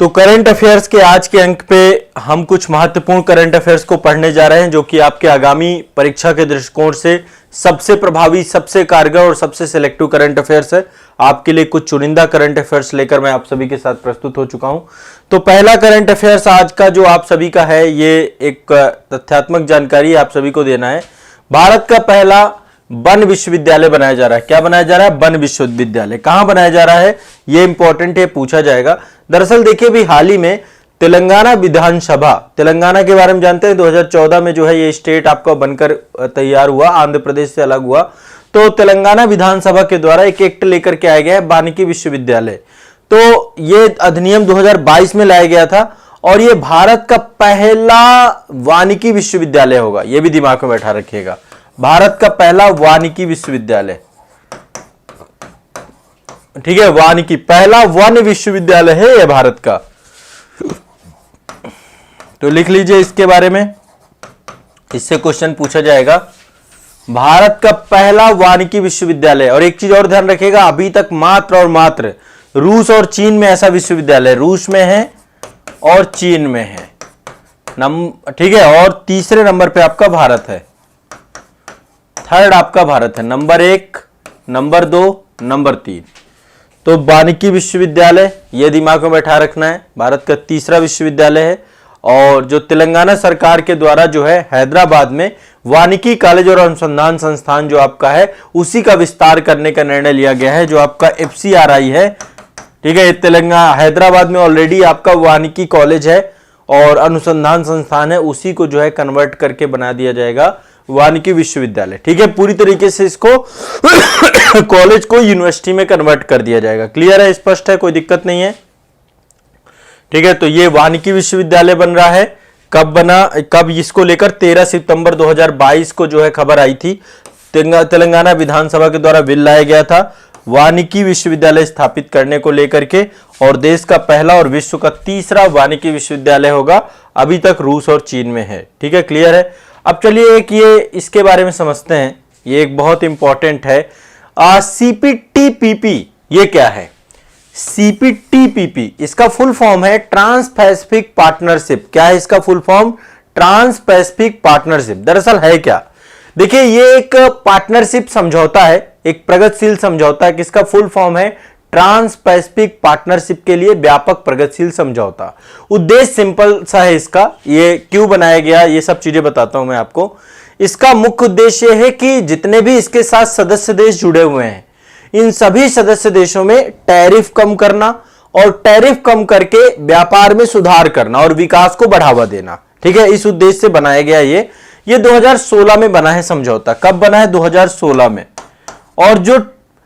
तो current affairs के आज के अंक पे हम कुछ महत्वपूर्ण करंट अफेयर्स को पढ़ने जा रहे हैं जो कि आपके आगामी परीक्षा के दृष्टिकोण से सबसे प्रभावी, सबसे कारगर और सबसे सिलेक्टिव करंट अफेयर्स है। आपके लिए कुछ चुनिंदा करंट अफेयर्स लेकर मैं आप सभी के साथ प्रस्तुत हो चुका हूं। तो पहला करंट अफेयर्स आज का जो आप सभी का है, ये एक तथ्यात्मक जानकारी आप सभी को देना है। भारत का पहला वन विश्वविद्यालय बनाया जा रहा है। क्या बनाया जा रहा है? वन विश्वविद्यालय। कहां बनाया जा रहा है? ये इंपॉर्टेंट है, पूछा जाएगा। दरअसल देखिए भी हाल ही में तेलंगाना विधानसभा, तेलंगाना के बारे में जानते हैं, 2014 में जो है ये स्टेट आपका बनकर तैयार हुआ, आंध्र प्रदेश से अलग हुआ। तो तेलंगाना विधानसभा के द्वारा एक एक्ट लेकर के आया गया है, वानिकी विश्वविद्यालय। तो ये अधिनियम 2022 में लाया गया था और ये भारत का पहला वानिकी विश्वविद्यालय होगा। ये भी दिमाग में बैठा रखिएगा, भारत का पहला वानिकी विश्वविद्यालय। ठीक है, वानिकी पहला वन विश्वविद्यालय है ये भारत का। तो लिख लीजिए इसके बारे में, इससे क्वेश्चन पूछा जाएगा। भारत का पहला वानिकी विश्वविद्यालय। और एक चीज और ध्यान रखिएगा, अभी तक मात्र और मात्र रूस और चीन में ऐसा विश्वविद्यालय, रूस में है और चीन में है। ठीक है, और तीसरे नंबर पे आपका भारत है, थर्ड आपका भारत है, नंबर 1, नंबर 2, नंबर 3। तो वानिकी विश्वविद्यालय ये दिमाग में बैठा रखना है, भारत का तीसरा विश्वविद्यालय है। और जो तेलंगाना सरकार के द्वारा जो है हैदराबाद में वानिकी कॉलेज और अनुसंधान संस्थान जो आपका है उसी का विस्तार करने का निर्णय लिया गया है, जो आपका FCRI है। ठीक है, तेलंगाना हैदराबाद में ऑलरेडी आपका वानिकी कॉलेज है और अनुसंधान संस्थान है, उसी को जो है कन्वर्ट करके बना दिया जाएगा वानिकी विश्वविद्यालय। ठीक है, पूरी तरीके से इसको कॉलेज को यूनिवर्सिटी में कन्वर्ट कर दिया जाएगा। क्लियर है, स्पष्ट है, कोई दिक्कत नहीं है। ठीक है, तो ये वानिकी विश्वविद्यालय बन रहा है। कब बना, कब इसको लेकर 13 सितंबर 2022 को जो है खबर आई थी। तेलंगाना विधानसभा के द्वारा बिल लाया गया था वानिकी विश्वविद्यालय स्थापित करने को लेकर के, और देश का पहला और विश्व का तीसरा वानिकी विश्वविद्यालय होगा। अभी तक रूस और चीन में है। ठीक है, क्लियर है। अब चलिए एक ये इसके बारे में समझते हैं, ये एक बहुत इंपॉर्टेंट है। CPTPP ये क्या है? CPTPP इसका फुल फॉर्म है ट्रांस पैसिफिक पार्टनरशिप। क्या है इसका full form? Trans pacific partnership. दरअसल है क्या, देखिए ये एक पार्टनरशिप समझौता है, एक प्रगतिशील समझौता है। किसका फुल फॉर्म है? ट्रांस पैसिफिक पार्टनरशिप के लिए व्यापक प्रगतिशील समझौता। उद्देश्य सिंपल सा है इसका, ये क्यों बनाया गया ये सब चीजें बताता हूं मैं आपको। इसका मुख्य उद्देश्य है कि जितने भी इसके साथ सदस्य देश जुड़े हुए हैं, इन सभी सदस्य देशों में टैरिफ कम करना और टैरिफ कम करके व्यापार में सुधार करना और विकास को बढ़ावा देना। ठीक है, इस उद्देश्य से बनाया गया ये 2016 में बना है समझौता। कब बना है? 2016 में। और जो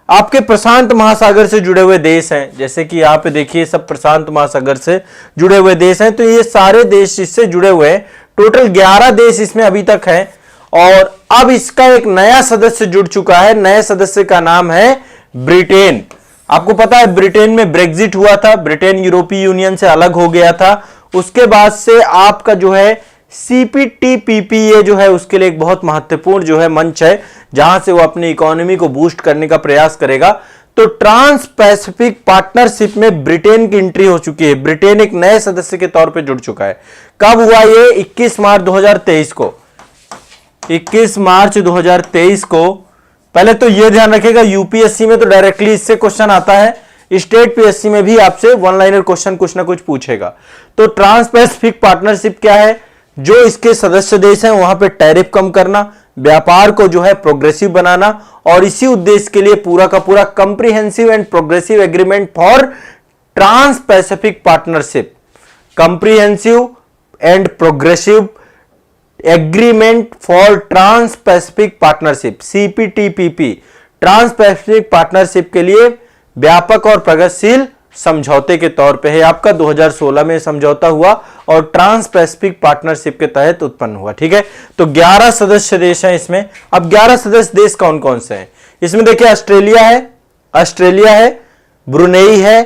आपके प्रशांत महासागर से जुड़े हुए देश हैं, जैसे कि यहां पे देखिए सब प्रशांत महासागर से जुड़े हुए देश हैं, तो ये सारे देश इससे जुड़े हुए हैं। टोटल 11 देश इसमें अभी तक हैं और अब इसका एक नया सदस्य जुड़ चुका है। नए सदस्य का नाम है ब्रिटेन। आपको पता है ब्रिटेन में ब्रेग्जिट हुआ था, ब्रिटेन यूरोपीय यूनियन से अलग हो गया था। उसके बाद से आपका जो है CPTPP ये जो है उसके लिए एक बहुत महत्वपूर्ण जो है मंच है, जहां से वो अपनी इकोनॉमी को बूस्ट करने का प्रयास करेगा। तो ट्रांस पैसिफिक पार्टनरशिप में ब्रिटेन की एंट्री हो चुकी है। ब्रिटेन एक नए सदस्य के तौर पे जुड़ चुका है। कब हुआ ये? 21 मार्च 2023 को। 21 मार्च 2023 को। पहले तो ये ध्यान रखिएगा, यूपीएससी में तो डायरेक्टली इससे क्वेश्चन आता है, स्टेट पीएससी में भी आपसे वन लाइनर क्वेश्चन कुछ ना कुछ पूछेगा। तो ट्रांस पैसिफिक पार्टनरशिप क्या है? जो इसके सदस्य देश हैं वहां पे टैरिफ कम करना, व्यापार को जो है प्रोग्रेसिव बनाना, और इसी उद्देश्य के लिए पूरा का पूरा comprehensive and progressive agreement for trans pacific partnership, comprehensive and progressive agreement for trans pacific partnership CPTPP, trans pacific partnership के लिए व्यापक और प्रगतिशील समझौते के तौर पे है। आपका 2016 में समझौता हुआ और ट्रांस पैसिफिक पार्टनरशिप के तहत उत्पन्न हुआ। ठीक है, तो 11 सदस्य देश हैं इसमें। अब 11 सदस्य देश कौन कौन से हैं इसमें? देखिए ऑस्ट्रेलिया है, ब्रुनेई है,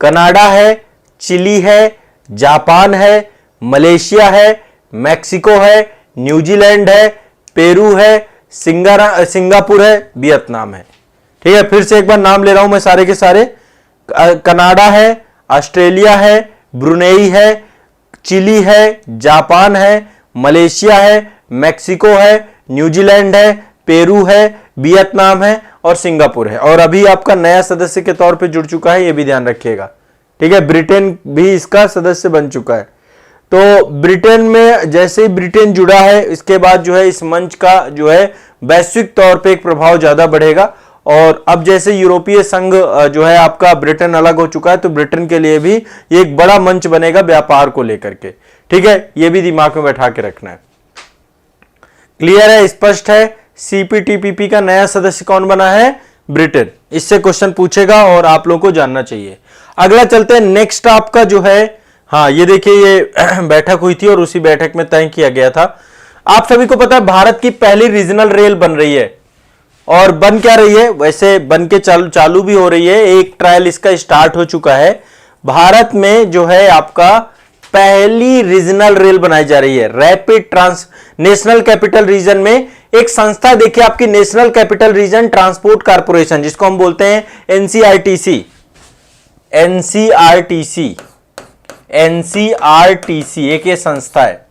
कनाडा है, चिली है, जापान है, मलेशिया है, मैक्सिको है, न्यूजीलैंड है, पेरू है, सिंगापुर है, वियतनाम है। ठीक है, फिर से एक बार नाम ले रहा हूं मैं सारे के सारे। कनाडा है, ऑस्ट्रेलिया है, ब्रुनेई है, चिली है, जापान है, मलेशिया है, मैक्सिको है, न्यूजीलैंड है, पेरू है, वियतनाम है और सिंगापुर है। और अभी आपका नया सदस्य के तौर पे जुड़ चुका है, ये भी ध्यान रखिएगा, ठीक है। ब्रिटेन भी इसका सदस्य बन चुका है। तो ब्रिटेन में जैसे ही ब्रिटेन जुड़ा है, इसके बाद जो है इस मंच का जो है वैश्विक तौर पे एक प्रभाव ज्यादा बढ़ेगा। और अब जैसे यूरोपीय संघ जो है आपका ब्रिटेन अलग हो चुका है, तो ब्रिटेन के लिए भी ये एक बड़ा मंच बनेगा व्यापार को लेकर के, ठीक है। ये भी दिमाग में बैठा के रखना है। क्लियर है, स्पष्ट है। सीपीटीपीपी का नया सदस्य कौन बना है? ब्रिटेन। इससे क्वेश्चन पूछेगा और आप लोगों को जानना चाहिए। अगला चलते हैं, नेक्स्ट आपका जो है, हाँ ये देखिए, ये बैठक हुई थी और उसी बैठक में तय किया गया था। आप सभी को पता है भारत की पहली रीजनल रेल बन रही है। और बन क्या रही है? वैसे बन के चालू भी हो रही है, एक ट्रायल इसका स्टार्ट हो चुका है। भारत में जो है आपका पहली रीजनल रेल बनाई जा रही है, रैपिड नेशनल कैपिटल रीजन में। एक संस्था देखिए आपकी, national capital region transport corporation, जिसको हम बोलते हैं एनसीआरटीसी। एनसीआरटीसी एक ये संस्था है।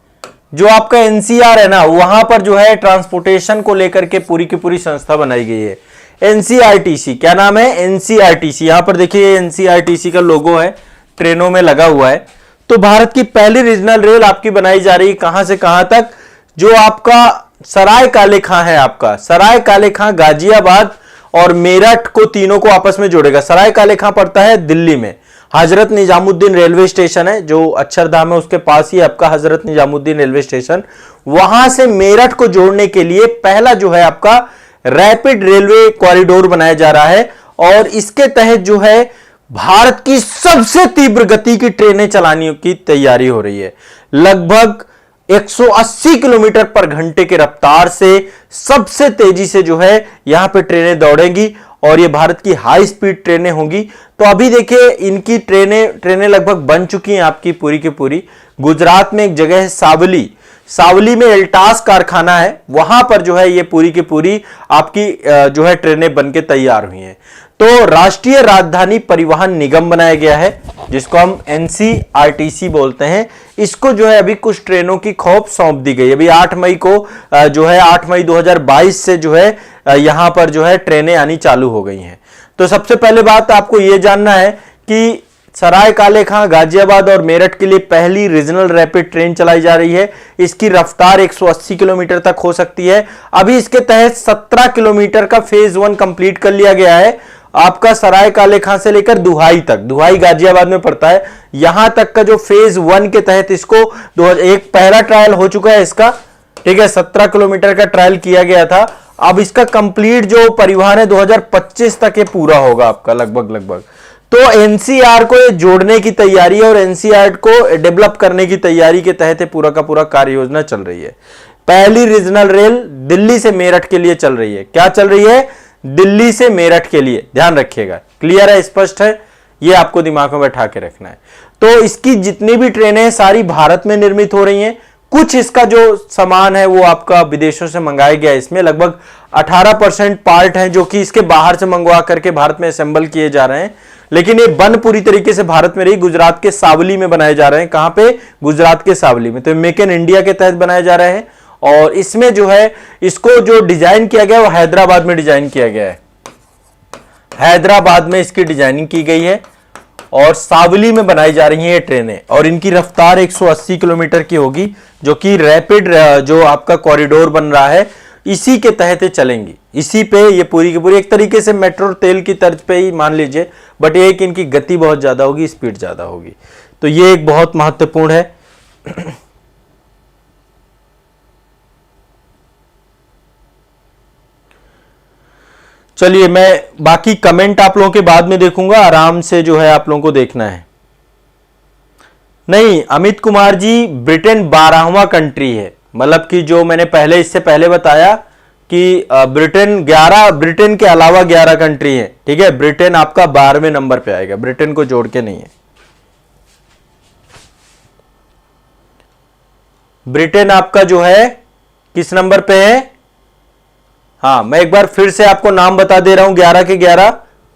जो आपका एनसीआर है ना, वहां पर जो है ट्रांसपोर्टेशन को लेकर के पूरी की पूरी संस्था बनाई गई है, एनसीआरटीसी। क्या नाम है? एनसीआरटीसी। यहां पर देखिए एनसीआरटीसी का लोगो है, ट्रेनों में लगा हुआ है। तो भारत की पहली रीजनल रेल आपकी बनाई जा रही है, कहां से कहां तक? जो आपका सराय काले खां है, आपका सराय काले खां, गाजियाबाद और मेरठ को, तीनों को आपस में जोड़ेगा। सराय काले खां पड़ता है दिल्ली में, हजरत निजामुद्दीन रेलवे स्टेशन है जो अक्षरधाम है, उसके पास ही आपका हजरत निजामुद्दीन रेलवे स्टेशन। वहां से मेरठ को जोड़ने के लिए पहला जो है आपका रैपिड रेलवे कॉरिडोर बनाया जा रहा है। और इसके तहत जो है भारत की सबसे तीव्र गति की ट्रेनें चलाने की तैयारी हो रही है। लगभग 180 किलोमीटर पर घंटे के रफ्तार से सबसे तेजी से जो है यहां पे ट्रेनें दौड़ेंगी और ये भारत की हाई स्पीड ट्रेनें होंगी। तो अभी देखिए इनकी ट्रेनें लगभग बन चुकी हैं आपकी पूरी की पूरी। गुजरात में एक जगह है सावली में एल्टास कारखाना है, वहां पर जो है ये पूरी की पूरी आपकी जो है ट्रेनें बनके तैयार हुई हैं। तो राष्ट्रीय राजधानी परिवहन निगम बनाया गया है, जिसको हम एनसीआरटीसी बोलते हैं। इसको जो है अभी कुछ ट्रेनों की खौफ सौंप दी गई। अभी 8 मई को जो है 8 मई 2022 से जो है यहां पर जो है ट्रेनें आनी चालू हो गई हैं। तो सबसे पहले बात आपको यह जानना है कि सराय काले खां, गाजियाबाद और मेरठ के लिए पहली रीजनल रैपिड ट्रेन चलाई जा रही है। इसकी रफ्तार 180 किलोमीटर तक हो सकती है। अभी इसके तहत 17 किलोमीटर का फेज 1 कंप्लीट कर लिया गया है। आपका सराय काले खां से लेकर दुहाई तक, दुहाई गाजियाबाद में पड़ता है, यहां तक का जो फेज 1 के तहत इसको एक पहला ट्रायल हो चुका है इसका, ठीक है। 17 किलोमीटर का ट्रायल किया गया था। अब इसका कंप्लीट जो परिवहन है 2025 तक ये पूरा होगा आपका लगभग। तो एनसीआर को ये जोड़ने की तैयारी और एनसीआर को डेवलप करने की तैयारी के तहत पूरा का पूरा कार्य योजना चल रही है। पहली रीजनल रेल दिल्ली से मेरठ के लिए चल रही है। क्या चल रही है? दिल्ली से मेरठ के लिए, ध्यान रखिएगा। क्लियर है, स्पष्ट है, ये आपको दिमाग में बैठा के रखना है। तो इसकी जितनी भी ट्रेनें हैं सारी भारत में निर्मित हो रही हैं। कुछ इसका जो सामान है वो आपका विदेशों से मंगाया गया है। इसमें लगभग 18% पार्ट हैं जो कि इसके बाहर से मंगवा करके भारत में असेंबल किए जा रहे हैं। लेकिन ये बन पूरी तरीके से भारत में रही, गुजरात के सावली में बनाए जा रहे हैं। कहां पे? गुजरात के सावली में। तो मेक इन इंडिया के तहत बनाए जा रहे हैं। और इसमें जो है इसको जो डिजाइन किया गया वो हैदराबाद में डिजाइन किया गया है। हैदराबाद में इसकी डिजाइनिंग की गई है और सावली में बनाई जा रही हैं ये ट्रेनें। और इनकी रफ्तार 180 किलोमीटर की होगी, जो कि रैपिड जो आपका कॉरिडोर बन रहा है इसी के तहत चलेंगी। इसी पे ये पूरी की पूरी एक तरीके से मेट्रो तेल की तर्ज पे ही मान लीजिए, बट ये कि इनकी गति बहुत ज्यादा होगी, स्पीड ज्यादा होगी। तो ये एक बहुत महत्वपूर्ण है। चलिए मैं बाकी कमेंट आप लोगों के बाद में देखूंगा, आराम से जो है आप लोगों को देखना है। नहीं अमित कुमार जी, ब्रिटेन 12वां कंट्री है। मतलब कि जो मैंने इससे पहले बताया कि ब्रिटेन के अलावा 11 कंट्री है, ठीक है। ब्रिटेन आपका 12वें नंबर पे आएगा, ब्रिटेन को जोड़ के नहीं है। ब्रिटेन आपका जो है किस नंबर पे है? हाँ मैं एक बार फिर से आपको नाम बता दे रहा हूं, 11 के 11।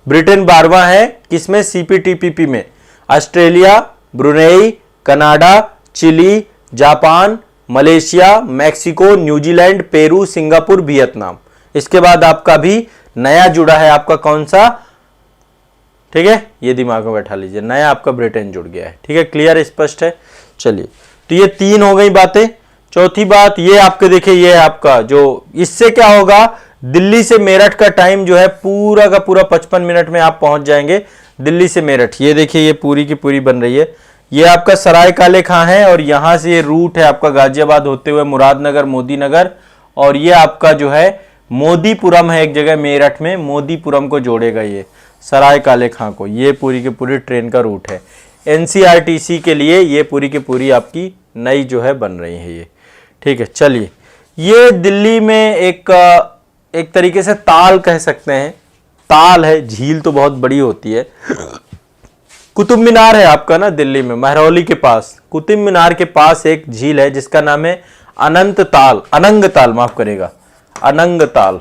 ब्रिटेन 12वां है, किसमें? सीपीटीपीपी में। Australia, Brunei, Canada, Chile, Japan, Malaysia, Mexico, New Zealand, Peru, Singapore, Vietnam. इसके बाद आपका भी नया जुड़ा है आपका कौन सा, ठीक है, ये दिमाग में बैठा लीजिए, नया आपका ब्रिटेन जुड़ गया है। ठीक है, क्लियर, स्पष्ट है। चलिए, तो ये 3 हो गई बातें। चौथी बात ये आपके देखिए, ये आपका जो इससे क्या होगा, दिल्ली से मेरठ का टाइम जो है पूरा का पूरा 55 मिनट में आप पहुंच जाएंगे दिल्ली से मेरठ। ये देखिए, ये पूरी की पूरी बन रही है। ये आपका सराय काले खां है और यहां से ये रूट है आपका गाजियाबाद होते हुए मुरादनगर, मोदीनगर, और ये आपका जो है मोदीपुरम है एक जगह मेरठ में, मोदीपुरम को जोड़ेगा ये सराय काले खां को। ये पूरी की पूरी ट्रेन का रूट है। एनसीआरटीसी के लिए ये पूरी की पूरी आपकी नई जो है बन रही है ये। ठीक है, चलिए, ये दिल्ली में एक तरीके से ताल कह सकते हैं, ताल है, झील तो बहुत बड़ी होती है। कुतुब मीनार है आपका ना दिल्ली में, महरौली के पास कुतुब मीनार के पास एक झील है जिसका नाम है अनंग ताल, माफ करेगा, अनंग ताल।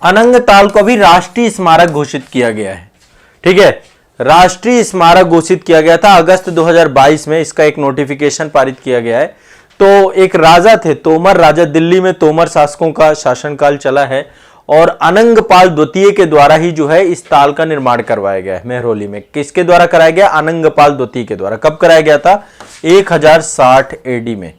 अनंग ताल को भी राष्ट्रीय स्मारक घोषित किया गया है। ठीक है, राष्ट्रीय स्मारक घोषित किया गया था अगस्त 2022 में, इसका एक नोटिफिकेशन पारित किया गया है। तो एक राजा थे, तोमर राजा, दिल्ली में तोमर शासकों का शासनकाल चला है और अनंगपाल द्वितीय के द्वारा ही जो है इस ताल का निर्माण करवाया गया है महरौली में। किसके द्वारा कराया गया, अनंगपाल द्वितीय के द्वारा। कब कराया गया था, 1060 एडी में।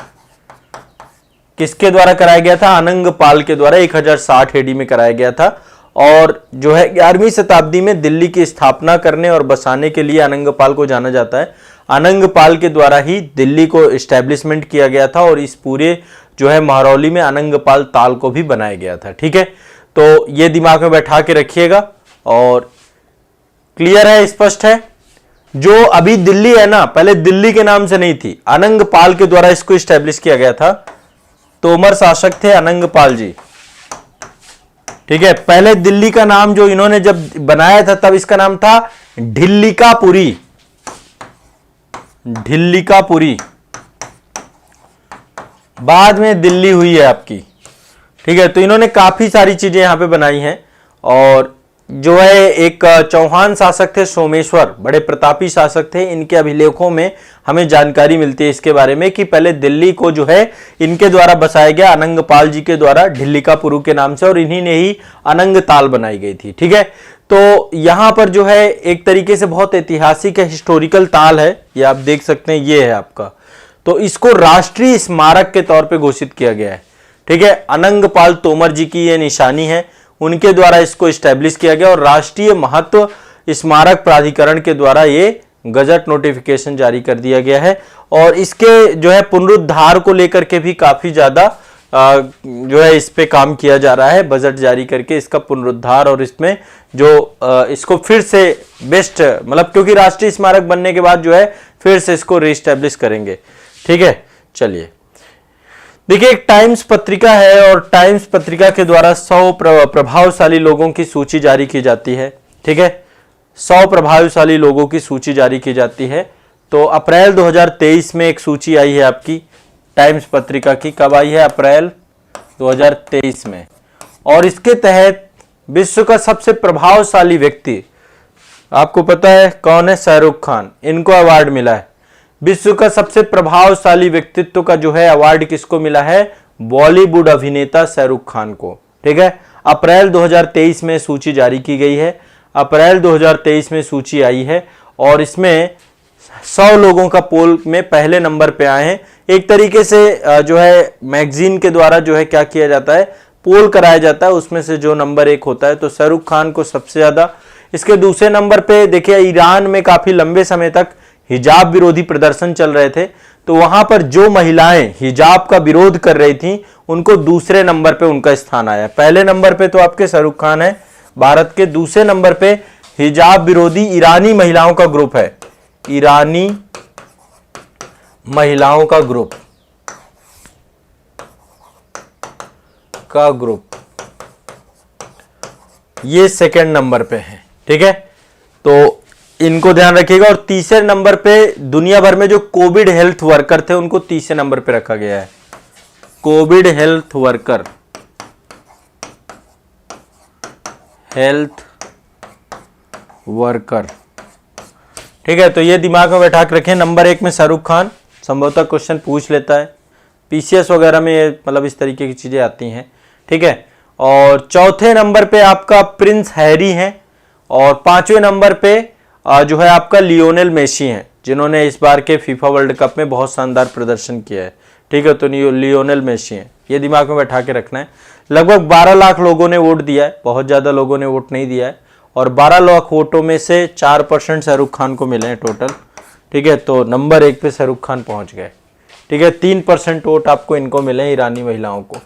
किसके द्वारा कराया गया था, अनंगपाल के द्वारा 1060 एडी में कराया गया था। और जो है 11वीं शताब्दी में दिल्ली की स्थापना करने और बसाने के लिए अनंगपाल को जाना जाता है। अनंगपाल के द्वारा ही दिल्ली को एस्टेब्लिशमेंट किया गया था और इस पूरे जो है महरौली में अनंगपाल ताल को भी बनाया गया था। ठीक है, तो ये दिमाग में बैठा के रखिएगा और क्लियर है, स्पष्ट है। जो अभी दिल्ली है ना, पहले दिल्ली के नाम से नहीं थी, अनंगपाल के द्वारा इसको एस्टेब्लिश किया गया था। तोमर शासक थे अनंगपाल जी। ठीक है, पहले दिल्ली का नाम जो इन्होंने जब बनाया था तब इसका नाम था ढिल्लिकापुरी, ढिल्लिकापुरी। बाद में दिल्ली हुई है आपकी। ठीक है, तो इन्होंने काफी सारी चीजें यहां पे बनाई हैं। और जो है एक चौहान शासक थे सोमेश्वर, बड़े प्रतापी शासक थे। इनके अभिलेखों में हमें जानकारी मिलती है इसके बारे में कि पहले दिल्ली को जो है इनके द्वारा बसाया गया, अनंगपाल जी के द्वारा, ढिल्लिकापुरी के नाम से, और इन्हीं ने ही अनंग ताल बनाई गई थी। ठीक है, तो यहां पर जो है एक तरीके से बहुत ऐतिहासिक है, हिस्टोरिकल ताल है, ये आप देख सकते हैं, ये है आपका। तो इसको राष्ट्रीय स्मारक के तौर पर घोषित किया गया है। ठीक है, अनंगपाल तोमर जी की ये निशानी है, उनके द्वारा इसको एस्टेब्लिश किया गया और राष्ट्रीय महत्व स्मारक प्राधिकरण के द्वारा ये गजट नोटिफिकेशन जारी कर दिया गया है। और इसके जो है पुनरुद्धार को लेकर के भी काफी ज्यादा जो है इस पे काम किया जा रहा है, बजट जारी करके इसका पुनरुद्धार और इसमें जो इसको फिर से बेस्ट, मतलब क्योंकि राष्ट्रीय स्मारक बनने के बाद जो है फिर से इसको रीस्टैब्लिश करेंगे। ठीक है, चलिए, देखिए, एक टाइम्स पत्रिका है और टाइम्स पत्रिका के द्वारा 100 प्रभावशाली लोगों की सूची जारी की जाती है। ठीक है, 100 प्रभावशाली लोगों की सूची जारी की जाती है। तो अप्रैल 2023 में एक सूची आई है आपकी टाइम्स पत्रिका की। कब आई है, अप्रैल 2023 में। और इसके तहत विश्व का सबसे प्रभावशाली व्यक्ति, आपको पता है कौन है, शाहरुख खान, इनको अवार्ड मिला है। विश्व का सबसे प्रभावशाली व्यक्तित्व का जो है अवार्ड किसको मिला है, बॉलीवुड अभिनेता शाहरुख खान को। ठीक है, अप्रैल 2023 में सूची जारी की गई है, अप्रैल 2023 में सूची आई है और इसमें 100 लोगों का पोल में पहले नंबर पे आए हैं। एक तरीके से जो है मैगजीन के द्वारा जो है क्या किया जाता है, पोल कराया जाता है, उसमें से जो नंबर 1 होता है, तो शाहरुख खान को सबसे ज्यादा। इसके दूसरे नंबर पे देखिए, ईरान में काफी लंबे समय तक हिजाब विरोधी प्रदर्शन चल रहे थे, तो वहां पर जो महिलाएं हिजाब का विरोध कर रही थी उनको दूसरे नंबर पे उनका स्थान आया। पहले नंबर पे तो आपके शाहरुख खान है भारत के, दूसरे नंबर पे हिजाब विरोधी ईरानी महिलाओं का ग्रुप है, ईरानी महिलाओं का ग्रुप ये सेकंड नंबर पे है। ठीक है, तो इनको ध्यान रखिएगा। और तीसरे नंबर पे दुनिया भर में जो कोविड हेल्थ वर्कर थे उनको तीसरे नंबर पे रखा गया है, कोविड हेल्थ वर्कर, ठीक है, तो ये दिमाग में बैठा के रखें। नंबर 1 में शाहरुख खान, संभवतः क्वेश्चन पूछ लेता है, पीसीएस वगैरह में ये मतलब इस तरीके की चीजें आती हैं। ठीक है, और चौथे नंबर पे आपका प्रिंस हैरी है, और 5वें नंबर पे जो है आपका लियोनेल मेसी हैं, जिन्होंने इस बार के फीफा वर्ल्ड कप में बहुत शानदार प्रदर्शन किया है। ठीक है, तो लियोनेल मेसी हैं, ये दिमाग में बैठा के रखना है। लगभग 12 लाख लोगों ने वोट दिया है, बहुत ज़्यादा लोगों ने वोट नहीं दिया है, और 12 लाख वोटों में से 4% शाहरुख खान को मिले हैं टोटल। ठीक है, तो नंबर 1 पे शाहरुख खान पहुंच गए। ठीक है, 3% वोट आपको इनको मिले हैं, ईरानी महिलाओं को।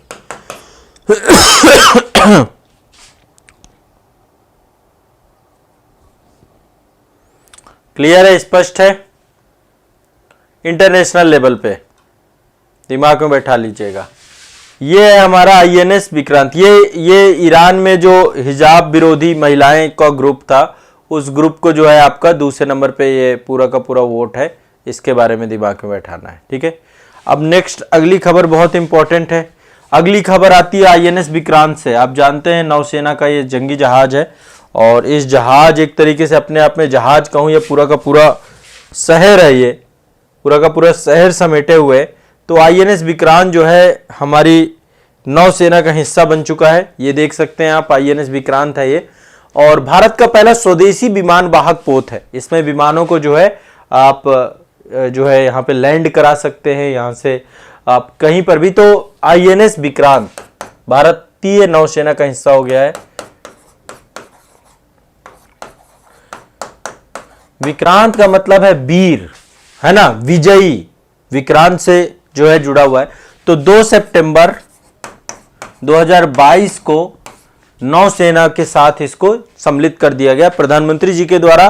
क्लियर है, स्पष्ट है? इंटरनेशनल लेवल पे दिमाग में बैठा लीजिएगा। ये है हमारा आईएनएस विक्रांत। ये ईरान में जो हिजाब विरोधी महिलाएं का ग्रुप था, उस ग्रुप को जो है आपका दूसरे नंबर पे ये पूरा का पूरा वोट है, इसके बारे में दिमाग में बैठाना है। ठीक है, अब नेक्स्ट अगली खबर बहुत इंपॉर्टेंट है। अगली खबर आती है आईएनएस विक्रांत से। आप जानते हैं नौसेना का ये जंगी जहाज है, और इस जहाज एक तरीके से अपने आप में जहाज कहूँ, ये पूरा का पूरा शहर है, ये पूरा का पूरा शहर समेटे हुए। तो आईएनएस विक्रांत जो है हमारी नौसेना का हिस्सा बन चुका है। ये देख सकते हैं आप, आईएनएस विक्रांत है ये, और भारत का पहला स्वदेशी विमान वाहक पोत है। इसमें विमानों को जो है आप जो है यहाँ पे लैंड करा सकते हैं, यहाँ से आप कहीं पर भी। तो आईएनएस विक्रांत भारतीय नौसेना का हिस्सा हो गया है। विक्रांत का मतलब है वीर, है ना, विजयी, विक्रांत से जो है जुड़ा हुआ है। तो 2 सितंबर 2022 को नौसेना के साथ इसको सम्मिलित कर दिया गया। प्रधानमंत्री जी के द्वारा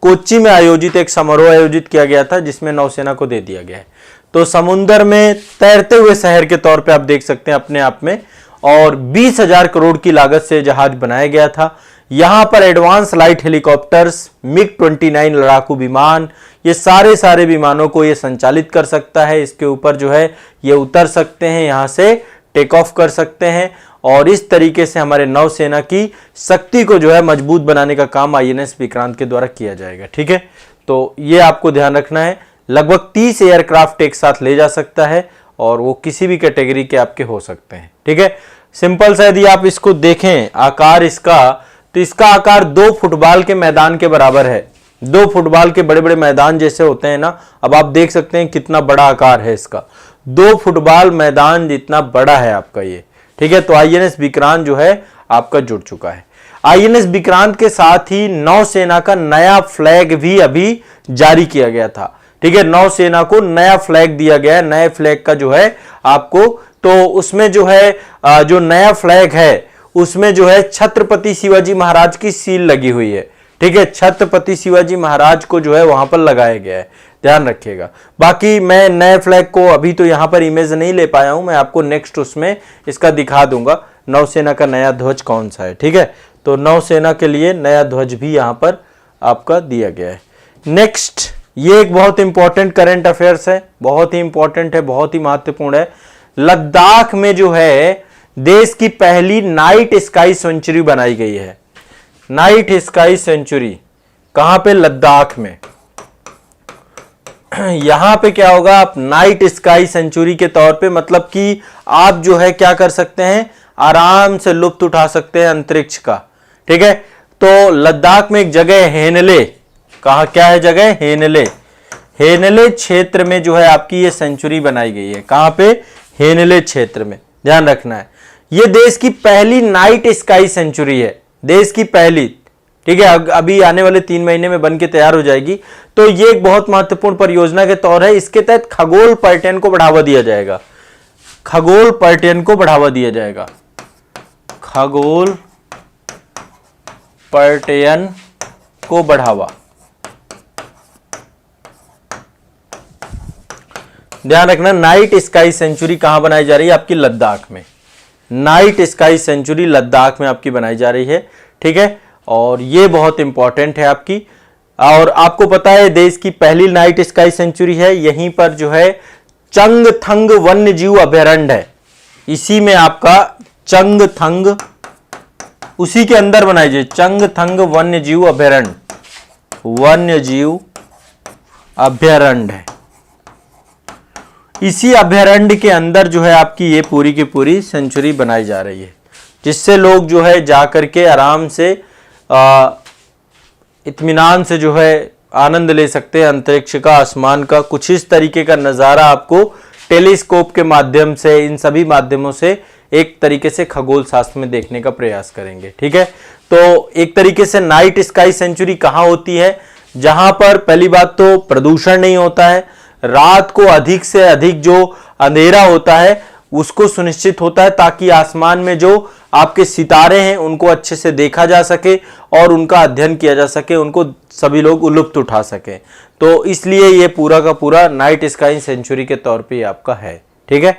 कोच्चि में आयोजित एक समारोह आयोजित किया गया था, जिसमें नौसेना को दे दिया गया है। तो समुद्र में तैरते हुए शहर के तौर पे आप देख सकते हैं अपने आप में, और 20,000 करोड़ की लागत से जहाज बनाया गया था। यहां पर एडवांस लाइट हेलीकॉप्टर्स, मिग-29 लड़ाकू विमान, ये सारे विमानों को ये संचालित कर सकता है। इसके ऊपर जो है ये उतर सकते हैं, यहां से टेक ऑफ कर सकते हैं, और इस तरीके से हमारे नौसेना की शक्ति को जो है मजबूत बनाने का काम आईएनएस विक्रांत के द्वारा किया जाएगा। ठीक है, तो ये आपको ध्यान रखना है। लगभग 30 एयरक्राफ्ट एक साथ ले जा सकता है, और वो किसी भी कैटेगरी के आपके हो सकते हैं। ठीक है, सिंपल सा यदि आप इसको देखें आकार इसका, तो इसका आकार 2 फुटबॉल के मैदान के बराबर है। 2 फुटबॉल के बड़े बड़े मैदान जैसे होते हैं ना, अब आप देख सकते हैं कितना बड़ा आकार है इसका। 2 फुटबॉल मैदान जितना बड़ा है आपका ये। ठीक है, तो आईएनएस विक्रांत जो है आपका जुड़ चुका है। आईएनएस विक्रांत के साथ ही नौसेना का नया फ्लैग भी अभी जारी किया गया था। ठीक है, नौसेना को नया फ्लैग दिया गया है। नए फ्लैग का जो है आपको, तो उसमें जो है जो नया फ्लैग है उसमें जो है छत्रपति शिवाजी महाराज की सील लगी हुई है। ठीक है, छत्रपति शिवाजी महाराज को जो है वहां पर लगाया गया है, ध्यान रखिएगा। बाकी मैं नए फ्लैग को अभी तो यहां पर इमेज नहीं ले पाया हूं, मैं आपको नेक्स्ट उसमें इसका दिखा दूंगा नौसेना का नया ध्वज कौन सा है। ठीक है, तो नौसेना के लिए नया ध्वज भी यहां पर आपका दिया गया है। नेक्स्ट, ये एक बहुत इंपॉर्टेंट करंट अफेयर्स है, बहुत ही इंपॉर्टेंट है, बहुत ही महत्वपूर्ण है। लद्दाख में जो है देश की पहली नाइट स्काई सेंचुरी बनाई गई है। नाइट स्काई सेंचुरी कहां पे? लद्दाख में। यहां पे क्या होगा, आप नाइट स्काई सेंचुरी के तौर पे, मतलब कि आप जो है क्या कर सकते हैं, आराम से लुत्फ उठा सकते हैं अंतरिक्ष का। ठीक है, तो लद्दाख में एक जगह है हेनले, कहा क्या है जगह? हेनले। हेनले क्षेत्र में जो है आपकी ये सेंचुरी बनाई गई है। कहां पे? हेनले क्षेत्र में, ध्यान रखना है। ये देश की पहली नाइट स्काई सेंचुरी है, देश की पहली। ठीक है, अभी आने वाले 3 महीने में बन के तैयार हो जाएगी। तो ये एक बहुत महत्वपूर्ण परियोजना के तौर है। इसके तहत खगोल पर्यटन को बढ़ावा दिया जाएगा। खगोल पर्यटन को बढ़ावा दिया जाएगा। खगोल पर्यटन को बढ़ावा, ध्यान रखना। नाइट स्काई सेंचुरी कहां बनाई जा रही है? आपकी लद्दाख में। नाइट स्काई सेंचुरी लद्दाख में आपकी बनाई जा रही है। ठीक है, और ये बहुत इंपॉर्टेंट है आपकी। और आपको पता है देश की पहली नाइट स्काई सेंचुरी है, यहीं पर जो है चंगथंग वन्य जीव अभयारण्य है। इसी में आपका चंगथंग, उसी के अंदर बनाई जाए चंगथंग वन्य जीव अभयारण्य। वन्य जीव अभयारण्य है। इसी अभयारण्य के अंदर जो है आपकी ये पूरी की पूरी सेंचुरी बनाई जा रही है, जिससे लोग जो है जा करके आराम से इत्मीनान से जो है आनंद ले सकते हैं अंतरिक्ष का, आसमान का। कुछ इस तरीके का नज़ारा आपको टेलीस्कोप के माध्यम से, इन सभी माध्यमों से एक तरीके से खगोल शास्त्र में देखने का प्रयास करेंगे। ठीक है, तो एक तरीके से नाइट स्काई सेंचुरी कहाँ होती है? जहां पर पहली बात तो प्रदूषण नहीं होता है, रात को अधिक से अधिक जो अंधेरा होता है उसको सुनिश्चित होता है, ताकि आसमान में जो आपके सितारे हैं उनको अच्छे से देखा जा सके और उनका अध्ययन किया जा सके, उनको सभी लोग लुत्फ उठा सके। तो इसलिए ये पूरा का पूरा नाइट स्काई सेंचुरी के तौर पे आपका है। ठीक है,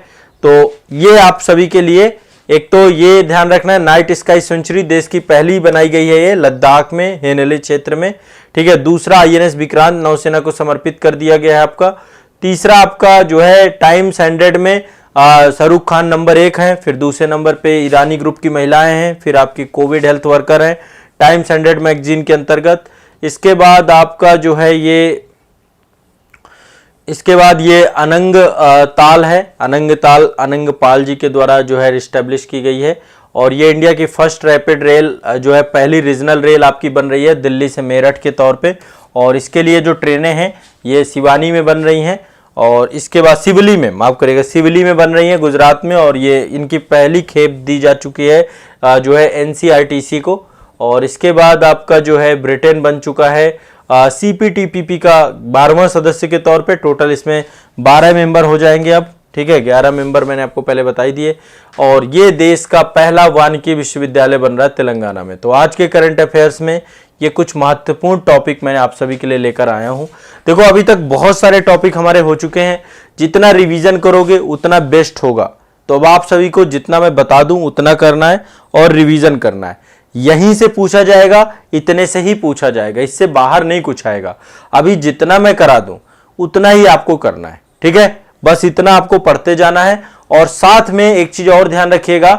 तो ये आप सभी के लिए एक तो ये ध्यान रखना है, नाइट स्काई सेंचुरी देश की पहली बनाई गई है, ये लद्दाख में हेनले क्षेत्र में। ठीक है, दूसरा INS विक्रांत नौसेना को समर्पित कर दिया गया है आपका। तीसरा आपका जो है टाइम्स 100 में शाहरुख खान नंबर 1 है, फिर दूसरे नंबर पे ईरानी ग्रुप की महिलाएं हैं, फिर आपकी कोविड हेल्थ वर्कर हैं टाइम्स 100 मैगजीन के अंतर्गत। इसके बाद आपका जो है ये अनंग ताल है, अनंग ताल अनंग पाल जी के द्वारा जो है रिस्टेब्लिश की गई है, और ये इंडिया की फर्स्ट रैपिड रेल जो है पहली रीजनल रेल आपकी बन रही है दिल्ली से मेरठ के तौर पे। और इसके लिए जो ट्रेनें हैं ये सिवानी में बन रही हैं, और इसके बाद सिवली में, माफ करिएगा, सिवली में बन रही है गुजरात में, और ये इनकी पहली खेप दी जा चुकी है जो है NCRTC को। और इसके बाद आपका जो है ब्रिटेन बन चुका है CPTPP का 12वां सदस्य के तौर पे। टोटल इसमें 12 मेंबर हो जाएंगे अब। ठीक है, 11 मेंबर मैंने आपको पहले बता ही दिए। और ये देश का पहला वानिकी विश्वविद्यालय बन रहा है तेलंगाना में। तो आज के करंट अफेयर्स में ये कुछ महत्वपूर्ण टॉपिक मैंने आप सभी के लिए लेकर आया हूं। देखो, अभी तक बहुत सारे टॉपिक हमारे हो चुके हैं, जितना रिवीजन करोगे उतना बेस्ट होगा। तो अब आप सभी को जितना मैं बता दूं उतना करना है और रिवीजन करना है। यहीं से पूछा जाएगा, इतने से ही पूछा जाएगा, इससे बाहर नहीं कुछ आएगा। अभी जितना मैं करा दूं उतना ही आपको करना है। ठीक है, बस इतना आपको पढ़ते जाना है। और साथ में एक चीज और ध्यान रखिएगा,